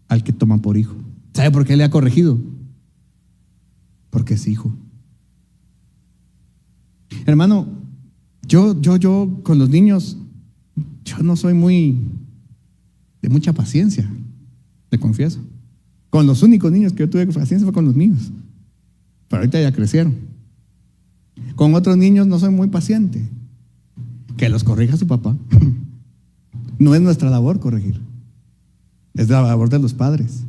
al que toma por hijo. ¿Sabe por qué le ha corregido? Porque es hijo. Hermano, yo con los niños, yo no soy de mucha paciencia, te confieso. Con los únicos niños que yo tuve paciencia fue con los míos, pero ahorita ya crecieron. Con otros niños no soy muy paciente. Que los corrija su papá. No es nuestra labor corregir, es la labor de los padres.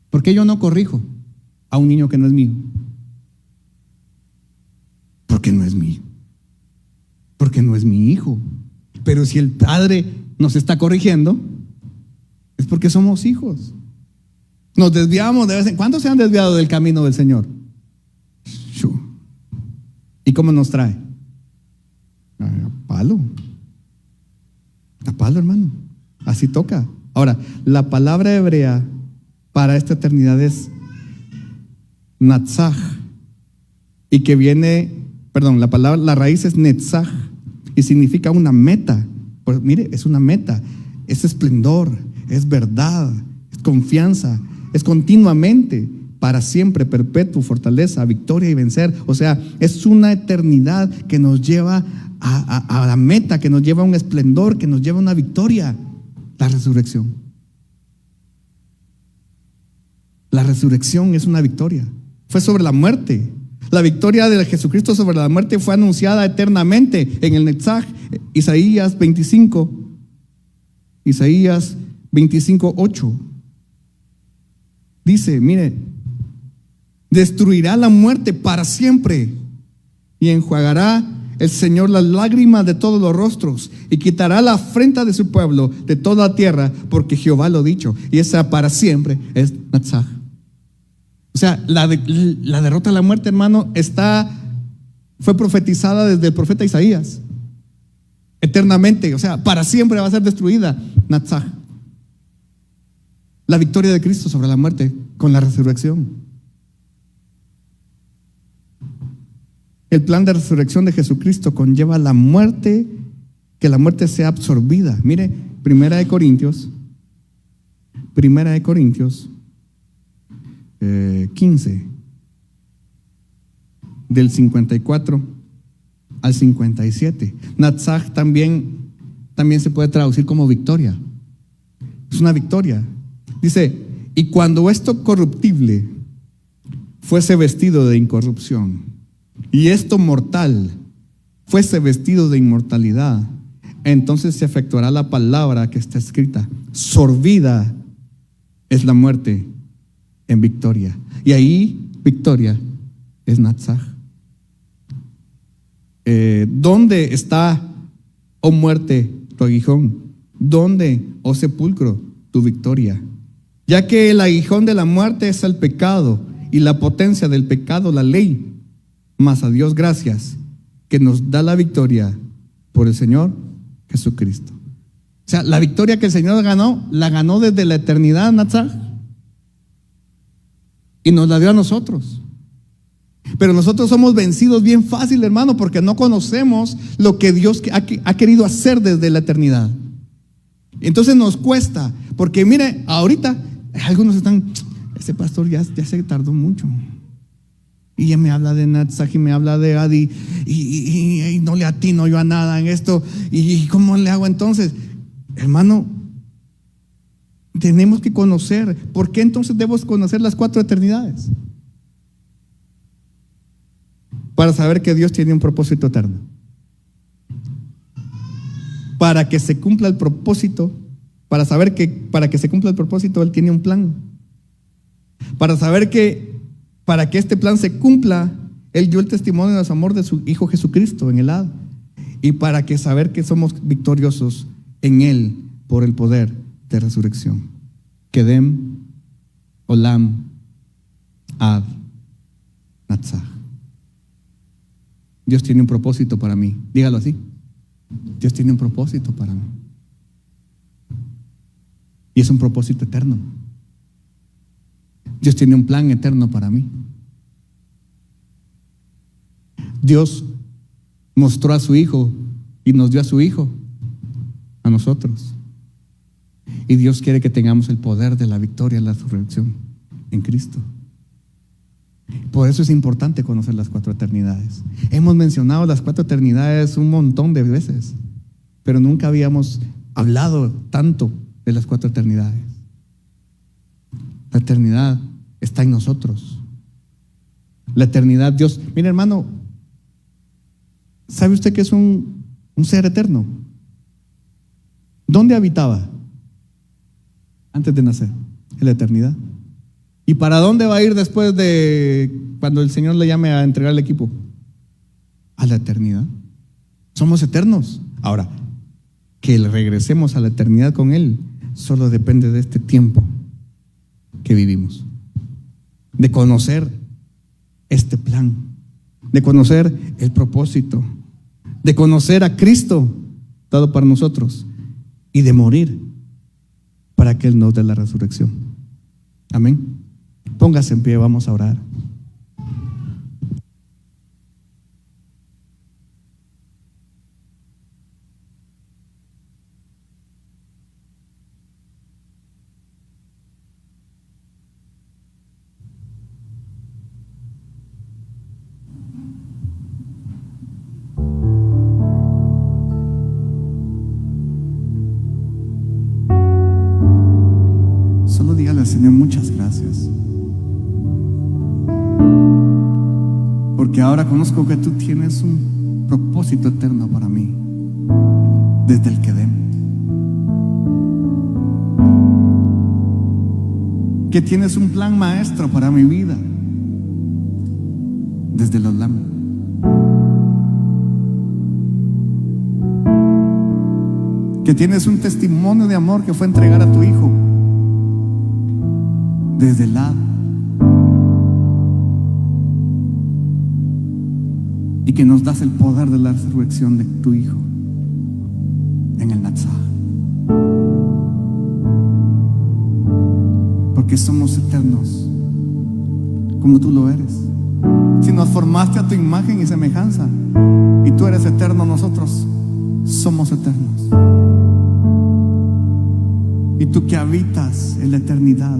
¿Por qué yo no corrijo a un niño que no es mío? Porque no es mío, porque no es mi hijo. Pero si el padre nos está corrigiendo, es porque somos hijos. Nos desviamos de vez en cuando. ¿Se han desviado del camino del Señor? ¿Y cómo nos trae? A palo, hermano. Así toca. Ahora, la palabra hebrea para esta eternidad es natsaj, y que viene, la raíz es netzaj y significa una meta. Pues mire, es una meta, es esplendor, es verdad, es confianza, es continuamente, para siempre, perpetuo, fortaleza, victoria y vencer. O sea, es una eternidad que nos lleva a la meta, que nos lleva a un esplendor, que nos lleva a una victoria. La resurrección. La resurrección es una victoria. Fue sobre la muerte. La victoria de Jesucristo sobre la muerte fue anunciada eternamente en el Netzach. Isaías 25:8. Dice, mire, destruirá la muerte para siempre y enjuagará el Señor las lágrimas de todos los rostros y quitará la afrenta de su pueblo de toda la tierra, porque Jehová lo ha dicho. Y esa para siempre es Natsaj. O sea, la derrota de la muerte, hermano, fue profetizada desde el profeta Isaías. Eternamente, o sea, para siempre va a ser destruida. Natsaj. La victoria de Cristo sobre la muerte con la resurrección. El plan de resurrección de Jesucristo conlleva la muerte, que la muerte sea absorbida. Mire, Primera de Corintios 15, del 54 al 57. Natsaj también se puede traducir como victoria. Es una victoria. Dice, y cuando esto corruptible fuese vestido de incorrupción, y esto mortal fuese vestido de inmortalidad, entonces se efectuará la palabra que está escrita: sorbida es la muerte en victoria. Y ahí victoria es Natsaj. ¿Dónde está, oh muerte, tu aguijón? ¿Dónde, oh sepulcro, tu victoria? Ya que el aguijón de la muerte es el pecado, y la potencia del pecado la ley. Mas a Dios gracias, que nos da la victoria por el Señor Jesucristo. O sea, la victoria que el Señor ganó, la ganó desde la eternidad, Natsaj, y nos la dio a nosotros. Pero nosotros somos vencidos bien fácil, hermano, porque no conocemos lo que Dios ha querido hacer desde la eternidad. Entonces nos cuesta, porque mire, ahorita algunos están, ese pastor ya se tardó mucho. Y ya me habla de Natsaj y me habla de Adi, y no le atino yo a nada en esto. ¿Y cómo le hago entonces? Hermano, tenemos que conocer. ¿Por qué entonces debemos conocer las 4 eternidades? Para saber que Dios tiene un propósito eterno. Para que se cumpla el propósito, para saber que para que se cumpla el propósito, Él tiene un plan. Para saber que para que este plan se cumpla, Él dio el testimonio de su amor de su Hijo Jesucristo en el Hades. Y para que saber que somos victoriosos en Él por el poder de resurrección. Kedem, Olam, Ad, Natsaj. Dios tiene un propósito para mí. Dígalo así. Dios tiene un propósito para mí. Y es un propósito eterno. Dios tiene un plan eterno para mí. Dios mostró a su Hijo y nos dio a su Hijo a nosotros. Y Dios quiere que tengamos el poder de la victoria, la resurrección en Cristo. Por eso es importante conocer las 4 eternidades. Hemos mencionado las 4 eternidades un montón de veces, pero nunca habíamos hablado tanto de las 4 eternidades. La eternidad está en nosotros. La eternidad, Dios, mire hermano, ¿sabe usted que es un ser eterno? ¿Dónde habitaba antes de nacer? En la eternidad. ¿Y para dónde va a ir después de cuando el Señor le llame a entregar el equipo? A la eternidad. Somos eternos. Ahora, que regresemos a la eternidad con Él solo depende de este tiempo que vivimos, de conocer este plan, de conocer el propósito, de conocer a Cristo dado para nosotros y de morir para que Él nos dé la resurrección. Amén. Póngase en pie, vamos a orar. Solo dígale al Señor muchas gracias. Porque ahora conozco que tú tienes un propósito eterno para mí, desde el Kedem. Que tienes un plan maestro para mi vida, desde el Olam. Que tienes un testimonio de amor que fue entregar a tu Hijo, desde el Ad. y que nos das el poder de la resurrección de tu Hijo en el Natsaj. Porque somos eternos como tú lo eres. Si nos formaste a tu imagen y semejanza y tú eres eterno, nosotros somos eternos. Y tú que habitas en la eternidad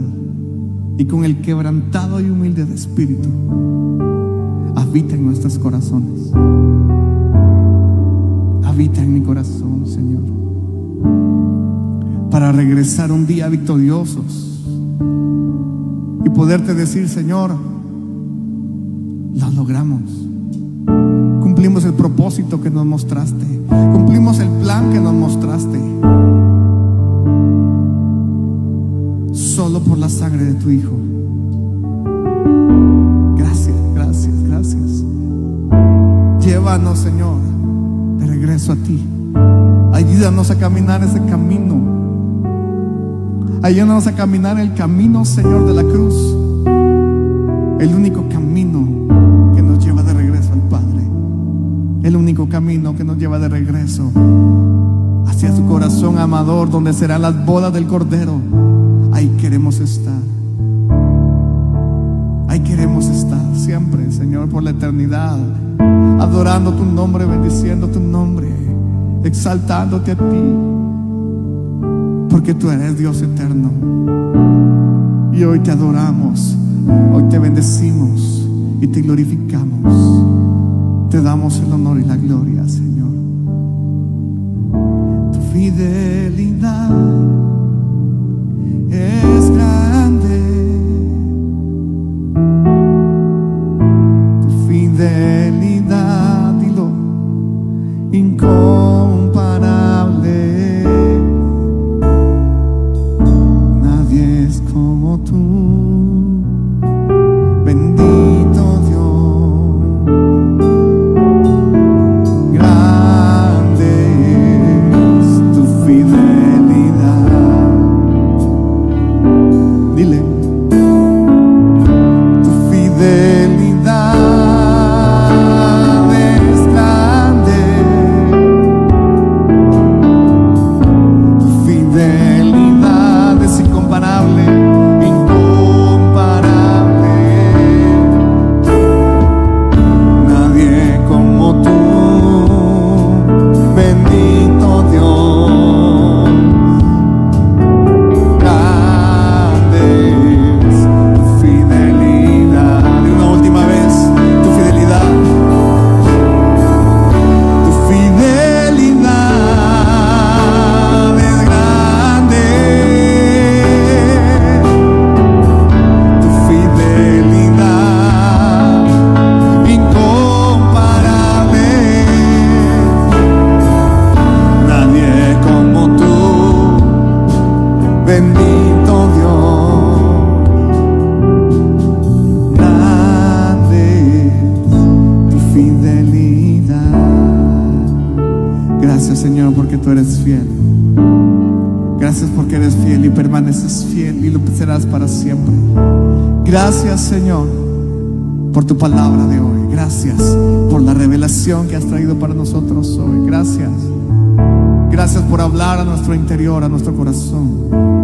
y con el quebrantado y humilde de espíritu, habita en nuestros corazones. Habita en mi corazón, Señor, para regresar un día victoriosos y poderte decir: Señor, lo logramos. Cumplimos el propósito que nos mostraste. Cumplimos el plan que nos mostraste. Solo por la sangre de tu Hijo. Gracias, gracias, gracias. Llévanos, Señor, de regreso a ti. Ayúdanos a caminar ese camino. Ayúdanos a caminar el camino, Señor, de la cruz. El único camino que nos lleva de regreso al Padre. El único camino que nos lleva de regreso hacia su corazón amador, donde serán las bodas del Cordero. Ahí queremos estar. Ahí queremos estar siempre, Señor, por la eternidad, adorando tu nombre, bendiciendo tu nombre, exaltándote a ti, porque tú eres Dios eterno. Y hoy te adoramos, hoy te bendecimos y te glorificamos. Te damos el honor y la gloria, Señor. Tu fidelidad es grande, tu fidelidad, dilo, incomparable. Nadie es como tú, bendito Dios. Grande es tu fidelidad. Dile, tu fidelidad es grande, tu fidelidad es incomparable, incomparable. Nadie como tú, bendito Dios. Grande es tu fidelidad. Y una última vez, tu fidelidad. Tu fidelidad es grande. Tu fidelidad incomparable. Nadie como tú, bendito Dios. Grande es tu fidelidad. Gracias, Señor, porque tú eres fiel. Gracias porque eres fiel y permaneces fiel y lo serás para siempre. Gracias, Señor, por tu palabra de hoy. Gracias por la revelación que has traído para nosotros hoy. Gracias. Gracias por hablar a nuestro interior, a nuestro corazón.